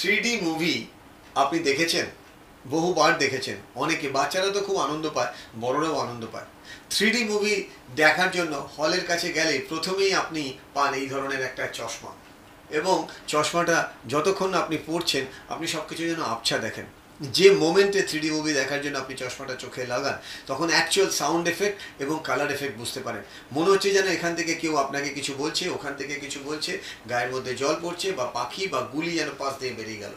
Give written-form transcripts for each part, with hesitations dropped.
3D movie আপনি দেখেছেন, বহুবার দেখেছেন, অনেকে, বাচ্চারা তো খুব আনন্দ পায়, বড়রাও আনন্দ পায়। 3D মুভি দেখার জন্য হলের কাছে গেলে প্রথমেই আপনি পান এই ধরনের একটা চশমা, এবং চশমাটা যতক্ষণ না আপনি পড়ছেন আপনি সব কিছু যেন আবছা দেখেন। যে মোমেন্টে 3D মুভি দেখার জন্য আপনি চশমাটা চোখে লাগান তখন অ্যাকচুয়াল সাউন্ড এফেক্ট এবং কালার এফেক্ট বুঝতে পারেন। মনে হচ্ছে যেন এখান থেকে কেউ আপনাকে কিছু বলছে, ওখান থেকে কিছু বলছে, গায়ের মধ্যে জল পড়ছে, বা পাখি বা গুলি যেন পাশ দিয়ে বেরিয়ে গেল।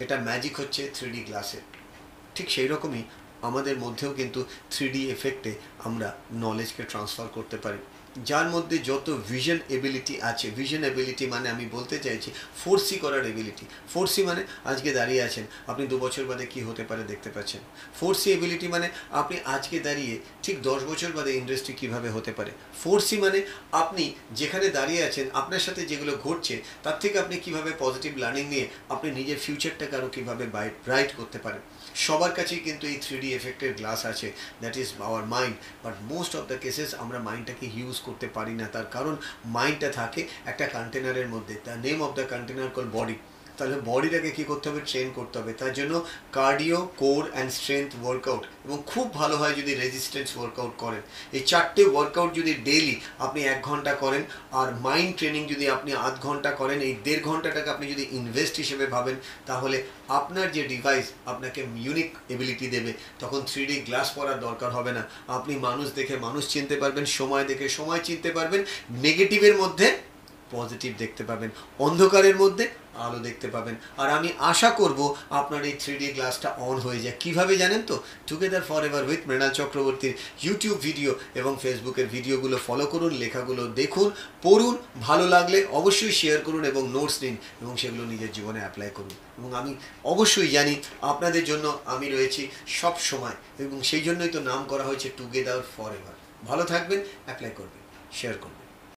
এটা ম্যাজিক হচ্ছে 3D গ্লাসের। ঠিক সেই রকমই আমাদের মধ্যেও কিন্তু 3D এফেক্টে আমরা নলেজকে ট্রান্সফার করতে পারি, যার মধ্যে যত ভিশন এবিলিটি আছে। ভিশন এবিলিটি মানে আমি বলতে চাইছি ফোরসি করার এবিলিটি। ফোরসি মানে আজকে দাঁড়িয়ে আছেন, আপনি 2 বছর বাদে কি হতে পারে দেখতে পাচ্ছেন। ফোরসি এবিলিটি মানে আপনি আজকে দাঁড়িয়ে ঠিক 10 বছর বাদে ইন্ডাস্ট্রি কিভাবে হতে পারে। ফোরসি মানে আপনি যেখানে দাঁড়িয়ে আছেন আপনার সাথে যেগুলো ঘটছে তার থেকে আপনি কিভাবে পজিটিভ লার্নিং নিয়ে আপনি নিজের ফিউচারটাকে আরও কীভাবে ব্রাইট করতে পারেন। সবার কাছেই কিন্তু এই 3D এফেক্টের গ্লাস আছে, that is our mind. But most of the cases আমরা মাইন্ডটাকে ইউজ করতে পারি না, তার কারণ মাইন্ডটা থাকে একটা কন্টেনারের মধ্যে। The name of the container call body. তাহলে বডিটাকে কী করতে হবে? ট্রেন করতে হবে। তার জন্য cardio, core and strength workout, এবং খুব ভালো হয় যদি রেজিস্ট্যান্স ওয়ার্কআউট করেন। এই 4টে ওয়ার্কআউট যদি ডেইলি আপনি 1 ঘন্টা করেন, আর মাইন্ড ট্রেনিং যদি আপনি আধ ঘন্টা করেন, এই 1.5 ঘন্টাটাকে আপনি যদি ইনভেস্ট হিসেবে ভাবেন, তাহলে আপনার যে ডিভাইস আপনাকে ইউনিক এবিলিটি দেবে, তখন 3D গ্লাস পরার দরকার হবে না। আপনি মানুষ দেখে মানুষ চিনতে পারবেন, সময় দেখে সময় চিনতে পারবেন, নেগেটিভের মধ্যে পজিটিভ দেখতে পাবেন, অন্ধকারের মধ্যে আলো দেখতে পাবেন। আর আমি আশা করব আপনার এই 3D গ্লাসটা অন হয়ে যায়। কিভাবে জানেন তো? Together for ever with Mrinal চক্রবর্তীর ইউটিউব ভিডিও এবং ফেসবুকের ভিডিওগুলো ফলো করুন, লেখাগুলো দেখুন, পড়ুন, ভালো লাগলে অবশ্যই শেয়ার করুন এবং নোটস নিন এবং সেগুলো নিজের জীবনে অ্যাপ্লাই করুন। এবং আমি অবশ্যই জানি আপনাদের জন্য আমি রয়েছি সব সময়, এবং সেই জন্যই তো নাম করা হয়েছে টুগেদার ফর এভার। ভালো থাকবেন, অ্যাপ্লাই করবেন, শেয়ার করবেন।